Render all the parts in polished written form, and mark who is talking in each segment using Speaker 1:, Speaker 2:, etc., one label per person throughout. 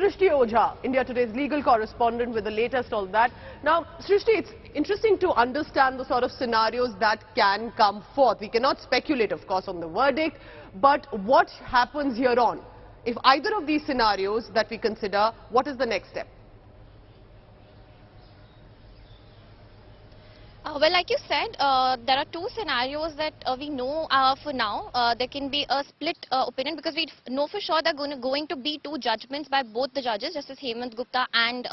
Speaker 1: Srishti Ojha, India Today's legal correspondent with the latest on that. Now, Srishti, it's interesting to understand the sort of scenarios that can come forth. We cannot speculate, of course, on the verdict, but what happens here on? If either of these scenarios that we consider, what is the next step?
Speaker 2: Well, like you said, there are two scenarios that we know for now. There can be a split opinion because we know for sure there are going to be two judgments by both the judges, Justice Hemant Gupta and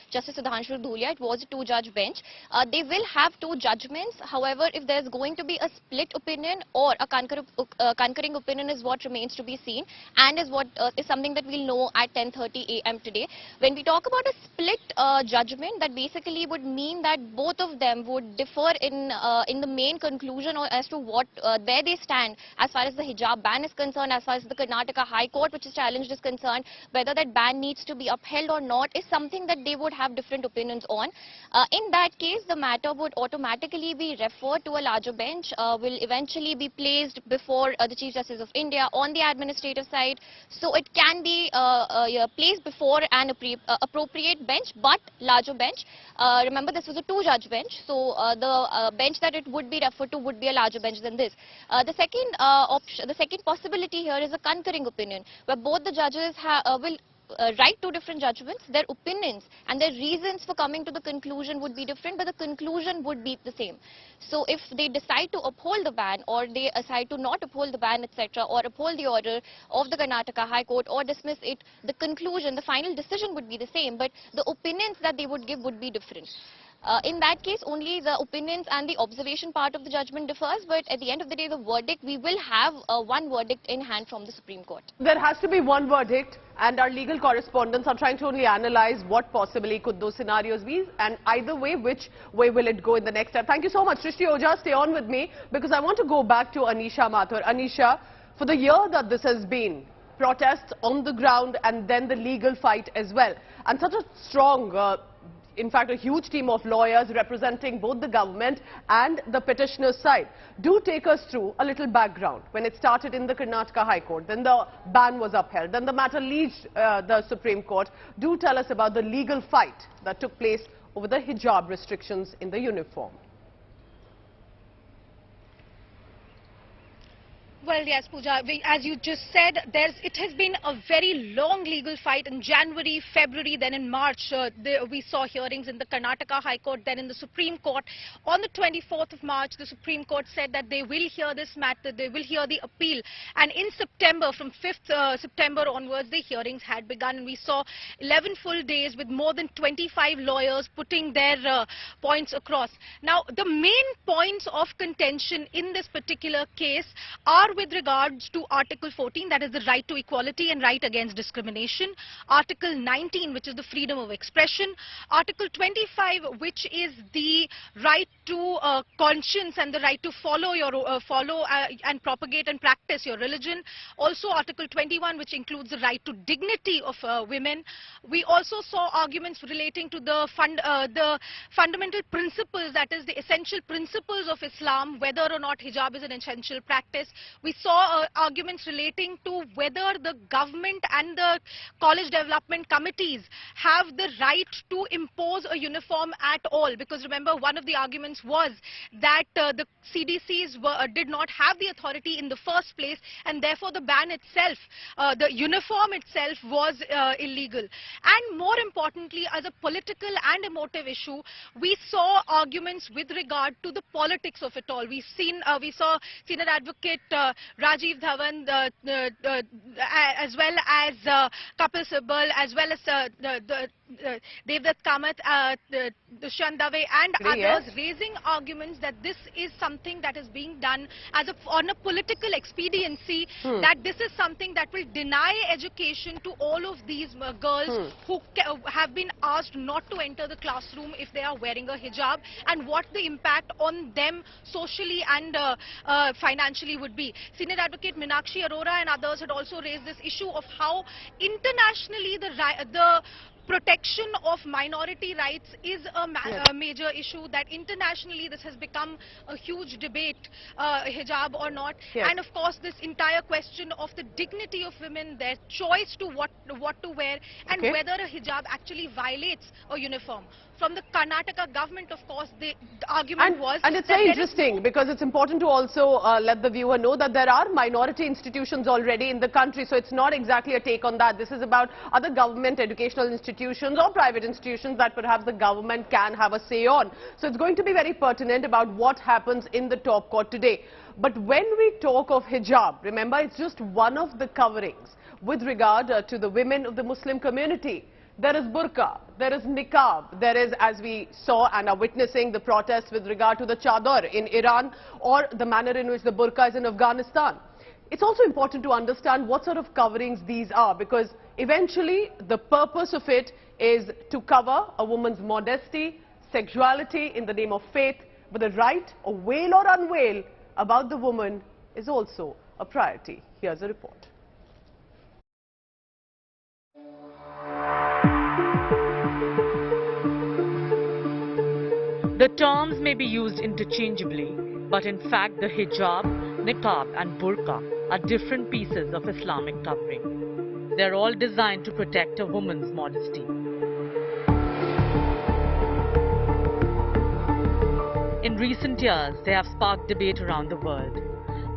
Speaker 2: Justice Sudhanshu Dhulia. It was a two-judge bench. They will have two judgments. However, if there is going to be a split opinion or a concurring opinion is what remains to be seen, and is what is something that we'll know at 10:30 a.m. today. When we talk about a split judgment, that basically would mean that both of them would differ in the main conclusion or as to what where they stand as far as the hijab ban is concerned, as far as the Karnataka High Court, which is challenged, is concerned. Whether that ban needs to be upheld or not is something that they would have different opinions on. In that case, the matter would automatically be referred to a larger bench, will eventually be placed before the Chief Justice of India on the administrative side. So it can be placed before an appropriate bench, but larger bench. Remember, this was a two-judge bench, so the bench that it would be referred to would be a larger bench than this. The second possibility here is a concurring opinion, where both the judges will write two different judgments. Their opinions and their reasons for coming to the conclusion would be different, but the conclusion would be the same. So if they decide to uphold the ban, or they decide to not uphold the ban, etc., or uphold the order of the Karnataka High Court or dismiss it, the conclusion, the final decision would be the same, but the opinions that they would give would be different. In that case, only the opinions and the observation part of the judgment differs, but at the end of the day, the verdict, we will have one verdict in hand from the Supreme Court.
Speaker 1: There has to be one verdict, and our legal correspondents are trying to only analyze what possibly could those scenarios be, and either way, which way will it go in the next step. Thank you so much. Srishti Ojha, stay on with me, because I want to go back to Anisha Mathur. Anisha, for the year that this has been, protests on the ground and then the legal fight as well, and such a strong in fact, a huge team of lawyers representing both the government and the petitioners' side. Do take us through a little background. When it started in the Karnataka High Court, then the ban was upheld, then the matter reached the Supreme Court. Do tell us about the legal fight that took place over the hijab restrictions in the uniform.
Speaker 3: Well, yes, Pooja, as you just said, it has been a very long legal fight in January, February, then in March. We saw hearings in the Karnataka High Court, then in the Supreme Court. On the 24th of March, the Supreme Court said that they will hear this matter, they will hear the appeal. And in September, from 5th September onwards, the hearings had begun. And we saw 11 full days with more than 25 lawyers putting their points across. Now, the main points of contention in this particular case are with regards to Article 14, that is the right to equality and right against discrimination. Article 19, which is the freedom of expression. Article 25, which is the right to conscience and the right to follow and propagate and practice your religion. Also Article 21, which includes the right to dignity of women. We also saw arguments relating to the fundamental principles, that is the essential principles of Islam, whether or not hijab is an essential practice. We saw arguments relating to whether the government and the college development committees have the right to impose a uniform at all, because remember, one of the arguments was that the CDCs did not have the authority in the first place, and therefore the ban itself, the uniform itself, was illegal. And more importantly, as a political and emotive issue, we saw arguments with regard to the politics of it all. We saw senior advocate Rajiv Dhawan, as well as Kapil Sibal, as well as Devdutt Kamath, Dushyant Dave and others, raising arguments that this is something that is being done as on a political expediency, that this is something that will deny education to all of these girls who have been asked not to enter the classroom if they are wearing a hijab, and what the impact on them socially and financially would be. Senior Advocate Meenakshi Arora and others had also raised this issue of how internationally the protection of minority rights is a
Speaker 1: Yes.
Speaker 3: major issue, that internationally this has become a huge debate, hijab or not.
Speaker 1: Yes.
Speaker 3: And of course this entire question of the dignity of women, their choice to what to wear, and
Speaker 1: Okay.
Speaker 3: whether a hijab actually violates a uniform. From the Karnataka government, of course, the argument was
Speaker 1: And it's
Speaker 3: that
Speaker 1: very
Speaker 3: there is
Speaker 1: interesting because it's important to also let the viewer know that there are minority institutions already in the country. So it's not exactly a take on that. This is about other government educational institutions or private institutions that perhaps the government can have a say on. So it's going to be very pertinent about what happens in the top court today. But when we talk of hijab, remember, it's just one of the coverings with regard to the women of the Muslim community. There is burqa, there is niqab, there is, as we saw and are witnessing, the protests with regard to the chadar in Iran, or the manner in which the burqa is in Afghanistan. It's also important to understand what sort of coverings these are, because eventually the purpose of it is to cover a woman's modesty, sexuality in the name of faith, but the right or wail or unwail about the woman is also a priority. Here's a report.
Speaker 4: The terms may be used interchangeably, but in fact the hijab, niqab and burqa are different pieces of Islamic covering. They're all designed to protect a woman's modesty. In recent years, they have sparked debate around the world,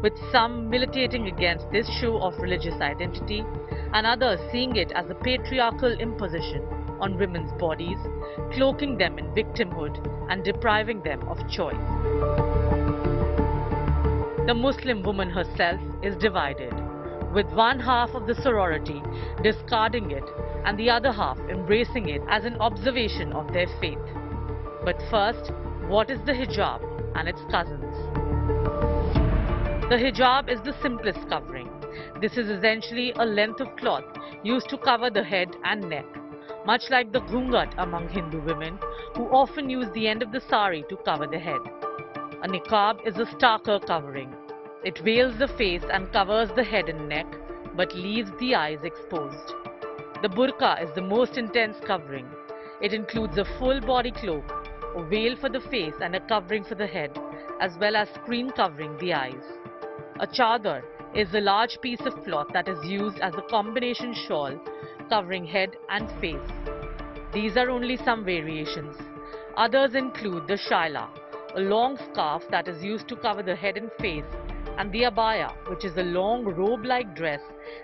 Speaker 4: with some militating against this show of religious identity and others seeing it as a patriarchal imposition on women's bodies, cloaking them in victimhood and depriving them of choice. The Muslim woman herself is divided, with one half of the sorority discarding it and the other half embracing it as an observation of their faith. But first, what is the hijab and its cousins? The hijab is the simplest covering. This is essentially a length of cloth used to cover the head and neck, much like the ghungat among Hindu women, who often use the end of the sari to cover the head. A niqab is a starker covering. It veils the face and covers the head and neck, but leaves the eyes exposed. The burqa is the most intense covering. It includes a full body cloak, a veil for the face and a covering for the head, as well as screen covering the eyes. A chadar is a large piece of cloth that is used as a combination shawl covering head and face. These are only some variations. Others include the shaila, a long scarf that is used to cover the head and face, and the abaya, which is a long robe-like dress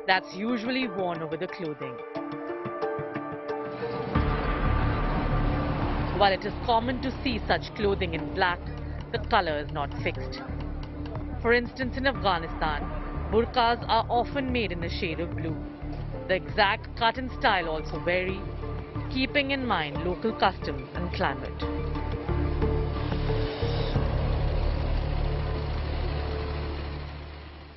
Speaker 4: that's usually worn over the clothing. While it is common to see such clothing in black, the color is not fixed. For instance, in Afghanistan, burqas are often made in a shade of blue. The exact cut and style also vary, keeping in mind local customs and climate.